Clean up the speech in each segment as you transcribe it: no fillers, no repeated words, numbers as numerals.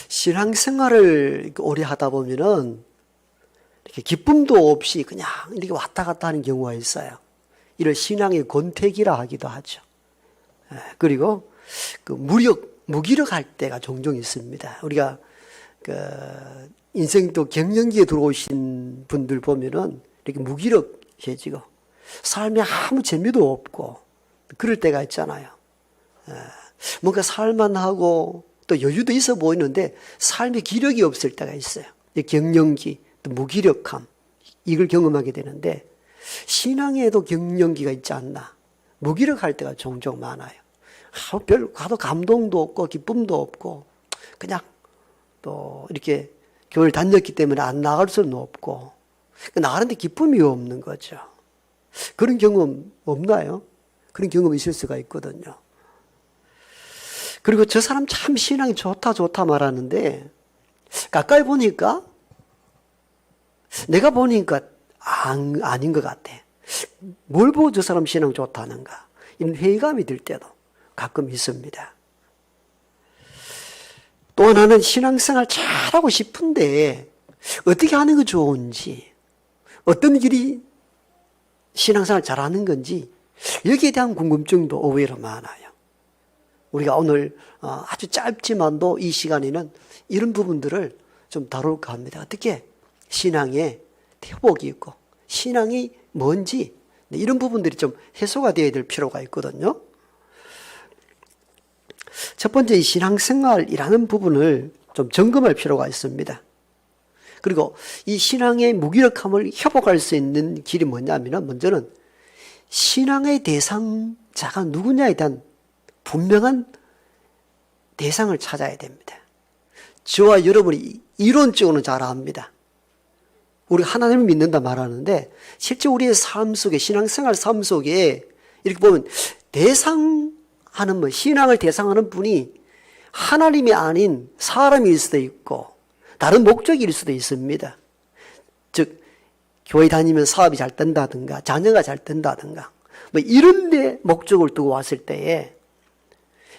신앙생활을 오래 하다 보면은 이렇게 기쁨도 없이 그냥 이렇게 왔다 갔다 하는 경우가 있어요. 이를 신앙의 권태기라 하기도 하죠. 그리고 그 무기력할 때가 종종 있습니다. 우리가 그 인생 또 갱년기에 들어오신 분들 보면은 이렇게 무기력해지고 삶에 아무 재미도 없고 그럴 때가 있잖아요. 뭔가 살만하고 또 여유도 있어 보이는데 삶에 기력이 없을 때가 있어요. 갱년기, 또 무기력함, 이걸 경험하게 되는데 신앙에도 갱년기가 있지 않나. 무기력할 때가 종종 많아요. 별 가도 감동도 없고 기쁨도 없고 그냥 또 이렇게 교회를 다녔기 때문에 안 나갈 수는 없고 나가는데 기쁨이 없는 거죠. 그런 경험 없나요? 그런 경험이 있을 수가 있거든요. 그리고 저 사람 참 신앙이 좋다 말하는데 가까이 보니까 내가 보니까 아닌 것 같아. 뭘 보고 저 사람 신앙 좋다는가 이런 회의감이 들 때도 가끔 있습니다. 또 하나는 신앙생활 잘하고 싶은데 어떻게 하는 게 좋은지, 어떤 길이 신앙생활 잘하는 건지 여기에 대한 궁금증도 의외로 많아요. 우리가 오늘 아주 짧지만도 이 시간에는 이런 부분들을 좀 다룰까 합니다. 어떻게 신앙에 회복이 있고 신앙이 뭔지 이런 부분들이 좀 해소가 되어야 될 필요가 있거든요. 첫 번째 이 신앙생활이라는 부분을 좀 점검할 필요가 있습니다. 그리고 이 신앙의 무기력함을 회복할 수 있는 길이 뭐냐면 먼저는 신앙의 대상자가 누구냐에 대한 분명한 대상을 찾아야 됩니다. 저와 여러분이 이론적으로는 잘 압니다. 우리 하나님을 믿는다 말하는데 실제 우리의 삶 속에 신앙생활 삶 속에 이렇게 보면 신앙을 대상하는 분이 하나님이 아닌 사람일 수도 있고 다른 목적일 수도 있습니다. 즉 교회 다니면 사업이 잘 된다든가 자녀가 잘 된다든가 뭐 이런 데 목적을 두고 왔을 때에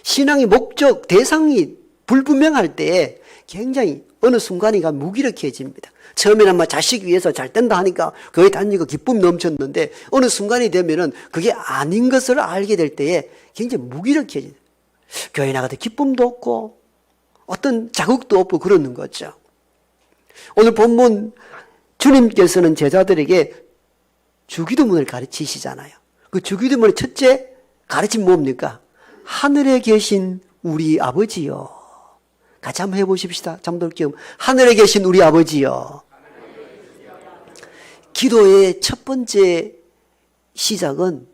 신앙의 목적 대상이 불분명할 때에 굉장히 어느 순간이가 무기력해집니다. 처음에는 뭐 자식 위해서 잘 된다 하니까 교회 다니고 기쁨 넘쳤는데 어느 순간이 되면은 그게 아닌 것을 알게 될 때에 굉장히 무기력해집니다. 교회 나가도 기쁨도 없고 어떤 자극도 없고 그러는 거죠. 오늘 본문 주님께서는 제자들에게 주기도문을 가르치시잖아요. 그 주기도문의 첫째 가르침 뭡니까? 하늘에 계신 우리 아버지요. 같이 한번 해보십시다. 잠들 겸 하늘에 계신 우리 아버지요. 기도의 첫 번째 시작은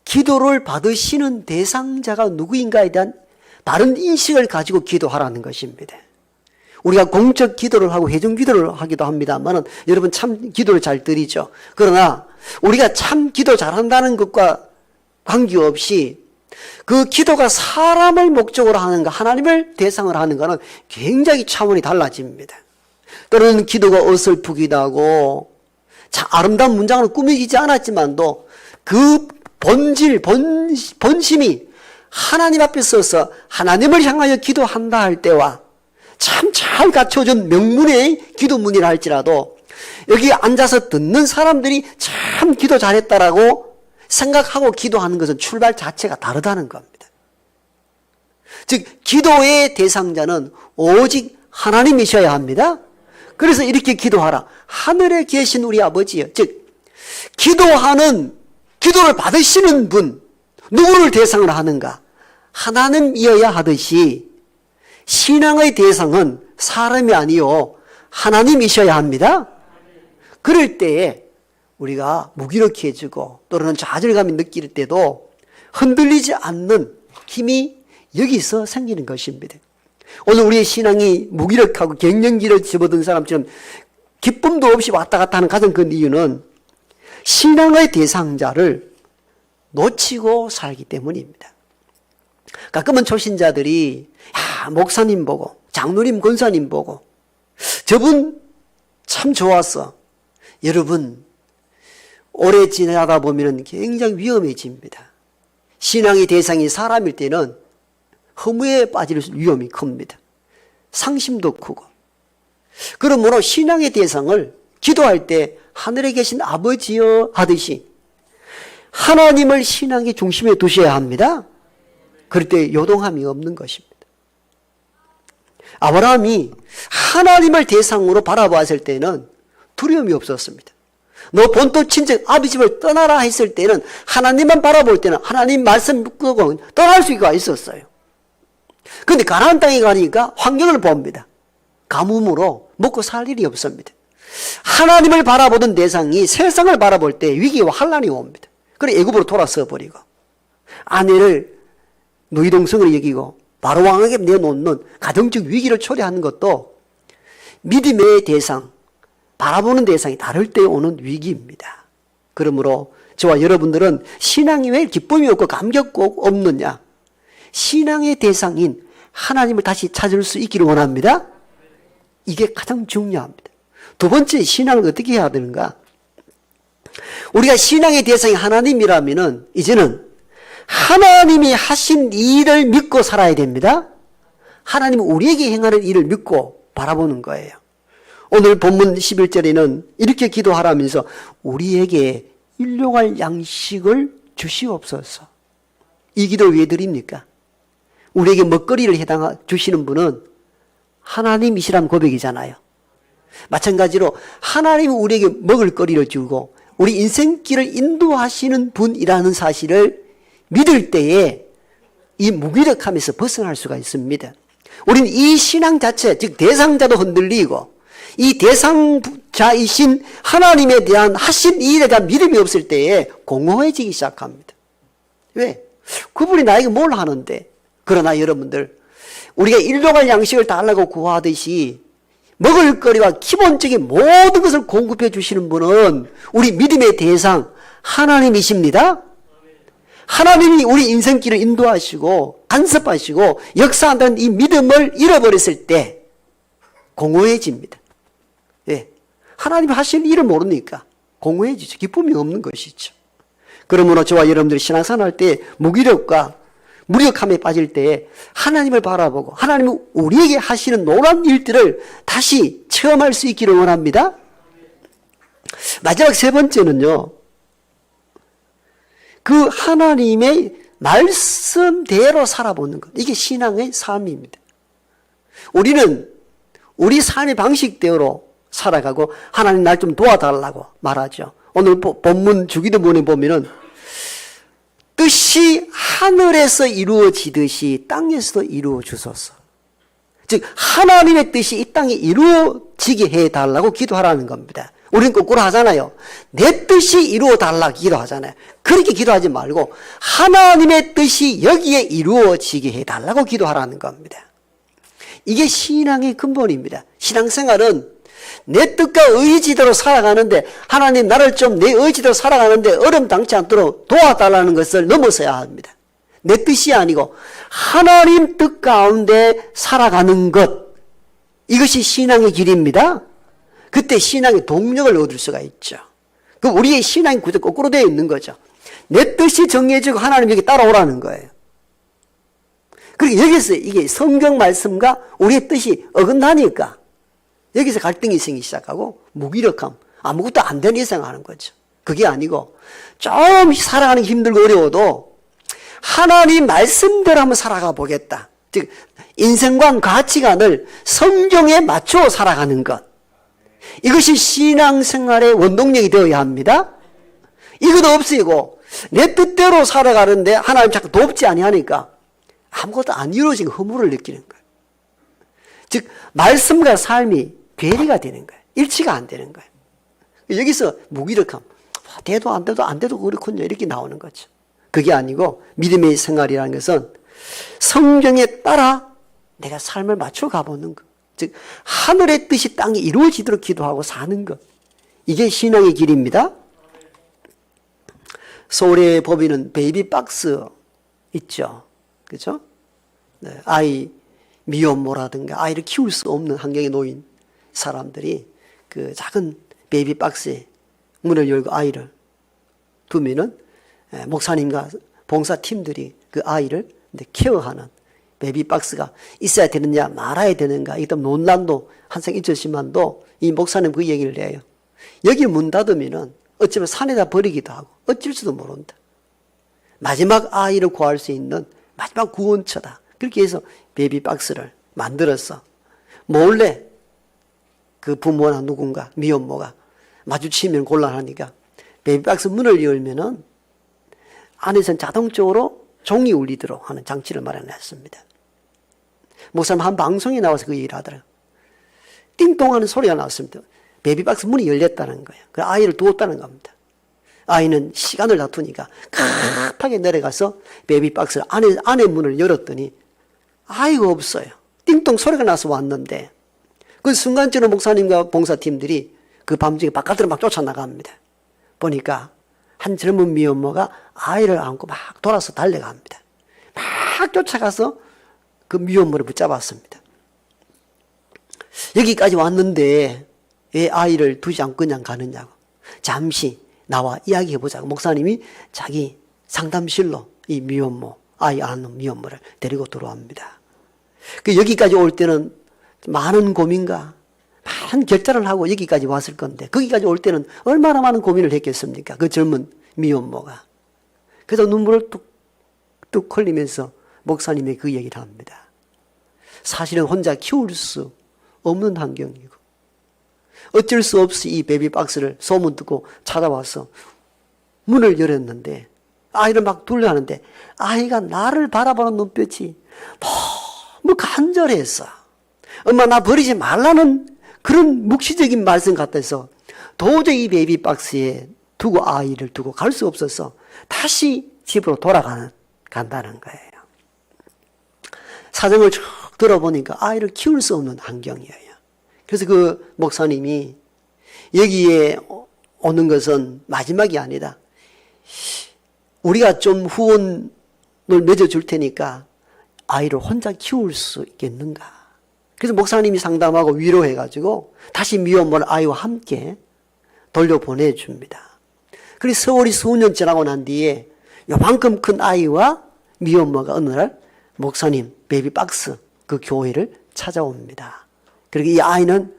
기도를 받으시는 대상자가 누구인가에 대한 바른 인식을 가지고 기도하라는 것입니다. 우리가 공적 기도를 하고 회중 기도를 하기도 합니다만 여러분 참 기도를 잘 드리죠. 그러나 우리가 참 기도 잘한다는 것과 관계없이 그 기도가 사람을 목적으로 하는가 하나님을 대상으로 하는가는 굉장히 차원이 달라집니다. 또는 기도가 어설프기도 하고 아름다운 문장으로 꾸미지 않았지만도 그 본심이 하나님 앞에 서서 하나님을 향하여 기도한다 할 때와 참 잘 갖춰진 명문의 기도문이라 할지라도 여기 앉아서 듣는 사람들이 참 기도 잘했다라고 생각하고 기도하는 것은 출발 자체가 다르다는 겁니다. 즉 기도의 대상자는 오직 하나님이셔야 합니다. 그래서 이렇게 기도하라. 하늘에 계신 우리 아버지요. 즉 기도를 받으시는 분 누구를 대상으로 하는가? 하나님이어야 하듯이 신앙의 대상은 사람이 아니요 하나님이셔야 합니다. 그럴 때에 우리가 무기력해지고 또는 좌절감이 느낄 때도 흔들리지 않는 힘이 여기서 생기는 것입니다. 오늘 우리의 신앙이 무기력하고 갱년기를 접어든 사람처럼 기쁨도 없이 왔다 갔다 하는 가장 큰 이유는 신앙의 대상자를 놓치고 살기 때문입니다. 가끔은 초신자들이 목사님 보고 장로님 권사님 보고 저분 참 좋았어. 여러분 오래 지내다 보면 굉장히 위험해집니다. 신앙의 대상이 사람일 때는 허무에 빠질 위험이 큽니다. 상심도 크고. 그러므로 신앙의 대상을 기도할 때 하늘에 계신 아버지여 하듯이 하나님을 신앙의 중심에 두셔야 합니다. 그럴 때 요동함이 없는 것입니다. 아브라함이 하나님을 대상으로 바라보았을 때는 두려움이 없었습니다. 너 본토 친척 아비 집을 떠나라 했을 때는 하나님만 바라볼 때는 하나님 말씀 끄고 떠날 수가 있었어요. 그런데 가나안 땅에 가니까 환경을 봅니다. 가뭄으로 먹고 살 일이 없습니다. 하나님을 바라보던 대상이 세상을 바라볼 때 위기와 환란이 옵니다. 그래 애굽으로 돌아서 버리고 아내를 노이동성으로 여기고 바로 왕에게 내놓는 가정적 위기를 초래하는 것도 믿음의 대상, 바라보는 대상이 다를 때 오는 위기입니다. 그러므로 저와 여러분들은 신앙이 왜 기쁨이 없고 감격 없느냐? 신앙의 대상인 하나님을 다시 찾을 수 있기를 원합니다. 이게 가장 중요합니다. 두 번째, 신앙을 어떻게 해야 되는가? 우리가 신앙의 대상이 하나님이라면은 이제는 하나님이 하신 일을 믿고 살아야 됩니다. 하나님은 우리에게 행하는 일을 믿고 바라보는 거예요. 오늘 본문 11절에는 이렇게 기도하라면서 우리에게 일용할 양식을 주시옵소서. 이 기도를 왜 드립니까? 우리에게 먹거리를 주시는 분은 하나님이시란 고백이잖아요. 마찬가지로 하나님은 우리에게 먹을 거리를 주고 우리 인생길을 인도하시는 분이라는 사실을 믿을 때에 이 무기력함에서 벗어날 수가 있습니다. 우리는 이 신앙 자체, 즉 대상자도 흔들리고 이 대상자이신 하나님에 대한 하신 일에 대한 믿음이 없을 때에 공허해지기 시작합니다. 왜? 그분이 나에게 뭘 하는데? 그러나 여러분들, 우리가 일용할 양식을 달라고 구하듯이 먹을거리와 기본적인 모든 것을 공급해 주시는 분은 우리 믿음의 대상 하나님이십니다. 하나님이 우리 인생길을 인도하시고 간섭하시고 역사한다는 이 믿음을 잃어버렸을 때 공허해집니다. 예. 하나님이 하시는 일을 모르니까 공허해지죠. 기쁨이 없는 것이죠. 그러므로 저와 여러분들이 신앙생활 할 때 무기력과 무력함에 빠질 때 하나님을 바라보고 하나님은 우리에게 하시는 놀라운 일들을 다시 체험할 수 있기를 원합니다. 마지막 세 번째는요. 그 하나님의 말씀대로 살아보는 것. 이게 신앙의 삶입니다. 우리는 우리 삶의 방식대로 살아가고 하나님 날 좀 도와달라고 말하죠. 오늘 본문 주기도문에 보면은 뜻이 하늘에서 이루어지듯이 땅에서도 이루어주소서. 즉 하나님의 뜻이 이 땅에 이루어지게 해달라고 기도하라는 겁니다. 우리는 거꾸로 하잖아요. 내 뜻이 이루어달라고 기도하잖아요. 그렇게 기도하지 말고 하나님의 뜻이 여기에 이루어지게 해달라고 기도하라는 겁니다. 이게 신앙의 근본입니다. 신앙생활은 내 뜻과 의지대로 살아가는데 하나님 나를 좀 내 의지대로 살아가는데 어려움당치 않도록 도와달라는 것을 넘어서야 합니다. 내 뜻이 아니고 하나님 뜻 가운데 살아가는 것, 이것이 신앙의 길입니다. 그때 신앙의 동력을 얻을 수가 있죠. 그럼 우리의 신앙의 구조 거꾸로 되어 있는 거죠. 내 뜻이 정해지고 하나님에게 따라오라는 거예요. 그리고 여기서 이게 성경 말씀과 우리의 뜻이 어긋나니까 여기서 갈등이 생기기 시작하고 무기력함, 아무것도 안 되는 일을 하는 거죠. 그게 아니고 좀 살아가는 게 힘들고 어려워도 하나님 말씀대로 한번 살아가 보겠다. 즉 인생관, 가치관을 성경에 맞춰 살아가는 것, 이것이 신앙생활의 원동력이 되어야 합니다. 이것도 없이고 내 뜻대로 살아가는데 하나님 자꾸 돕지 아니하니까 아무것도 안 이루어진 허물을 느끼는 거예요. 즉 말씀과 삶이 괴리가 되는 거예요. 일치가 안 되는 거예요. 여기서 무기력함, 돼도 안 돼도 안 돼도 그렇군요, 이렇게 나오는 거죠. 그게 아니고 믿음의 생활이라는 것은 성경에 따라 내가 삶을 맞춰 가보는 것, 즉 하늘의 뜻이 땅에 이루어지도록 기도하고 사는 것, 이게 신앙의 길입니다. 서울에 보면은 베이비박스 있죠, 그렇죠? 네, 아이 미혼모라든가 아이를 키울 수 없는 환경에 놓인 사람들이 그 작은 베이비박스에 문을 열고 아이를 두면은 목사님과 봉사팀들이 그 아이를 케어하는 베이비박스가 있어야 되느냐 말아야 되는가 이게 논란도 항상 있었지만도 이 목사님 그 얘기를 해요. 여기 문 닫으면은 어쩌면 산에다 버리기도 하고 어쩔지도 모른다. 마지막 아이를 구할 수 있는 마지막 구원처다. 그렇게 해서 베이비박스를 만들었어. 몰래 그 부모나 누군가 미혼모가 마주치면 곤란하니까 베이비박스 문을 열면은 안에서는 자동적으로 종이 울리도록 하는 장치를 마련했습니다. 목사님 한 방송에 나와서 그 얘기를 하더라고요. 띵동 하는 소리가 나왔습니다. 베이비박스 문이 열렸다는 거예요. 그 아이를 두었다는 겁니다. 아이는 시간을 다투니까 급하게 내려가서 베이비박스 안에 문을 열었더니 아이가 없어요. 띵동 소리가 나서 왔는데 그 순간적으로 목사님과 봉사팀들이 그 밤중에 바깥으로 막 쫓아나갑니다. 보니까 한 젊은 미혼모가 아이를 안고 막 돌아서 달려갑니다. 막 쫓아가서 그 미혼모를 붙잡았습니다. 여기까지 왔는데 왜 아이를 두지 않고 그냥 가느냐고. 잠시 나와 이야기해보자고. 목사님이 자기 상담실로 이 미혼모, 아이 안는 미혼모를 데리고 들어옵니다. 그 여기까지 올 때는 많은 고민과 많은 결단을 하고 여기까지 왔을 건데 거기까지 올 때는 얼마나 많은 고민을 했겠습니까? 그 젊은 미혼모가. 그래서 눈물을 뚝뚝 흘리면서 목사님이 그 얘기를 합니다. 사실은 혼자 키울 수 없는 환경이고 어쩔 수 없이 이 베이비박스를 소문 듣고 찾아와서 문을 열었는데 아이를 막 둘러하는데 아이가 나를 바라보는 눈빛이 너무 간절했어. 엄마 나 버리지 말라는 그런 묵시적인 말씀 같아서 도저히 이 베이비박스에 두고 아이를 두고 갈 수 없어서 다시 집으로 간다는 거예요. 사정을 쭉 들어보니까 아이를 키울 수 없는 환경이에요. 그래서 그 목사님이 여기에 오는 것은 마지막이 아니다. 우리가 좀 후원을 맺어줄 테니까 아이를 혼자 키울 수 있겠는가. 그래서 목사님이 상담하고 위로해가지고 다시 미혼모를 아이와 함께 돌려보내줍니다. 그리고 세월이 수년 지나고 난 뒤에 요만큼 큰 아이와 미혼모가 어느 날 목사님 베이비박스 그 교회를 찾아옵니다. 그리고 이 아이는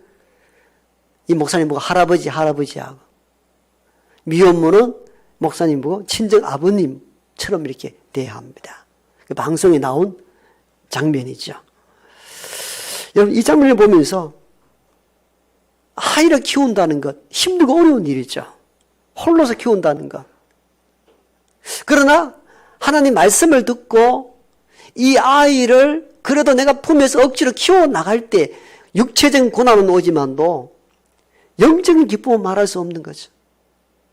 이 목사님 보고 할아버지하고 미혼모는 목사님 보고 친정 아버님처럼 이렇게 대합니다. 그 방송에 나온 장면이죠. 여러분 이 장면을 보면서 아이를 키운다는 것 힘들고 어려운 일이죠. 홀로서 키운다는 것. 그러나 하나님 말씀을 듣고 이 아이를 그래도 내가 품에서 억지로 키워나갈 때 육체적인 고난은 오지만도 영적인 기쁨은 말할 수 없는 거죠.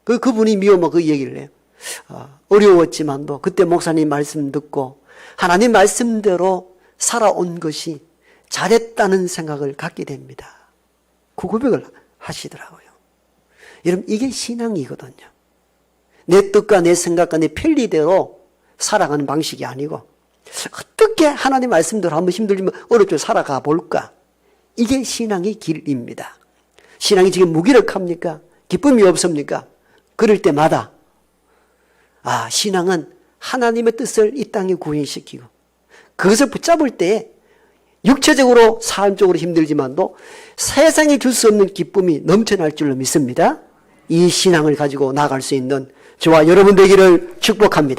그분이 미워서 그 얘기를 해요. 어려웠지만도 그때 목사님 말씀 듣고 하나님 말씀대로 살아온 것이 잘했다는 생각을 갖게 됩니다. 그 고백을 하시더라고요. 여러분 이게 신앙이거든요. 내 뜻과 내 생각과 내 편리대로 살아가는 방식이 아니고 어떻게 하나님 말씀대로 한번 힘들면 어렵게 살아가 볼까. 이게 신앙의 길입니다. 신앙이 지금 무기력합니까? 기쁨이 없습니까? 그럴 때마다 신앙은 하나님의 뜻을 이 땅에 구현시키고 그것을 붙잡을 때 육체적으로 삶적으로 힘들지만도 세상에 줄 수 없는 기쁨이 넘쳐날 줄로 믿습니다. 이 신앙을 가지고 나아갈 수 있는 저와 여러분 되기를 축복합니다.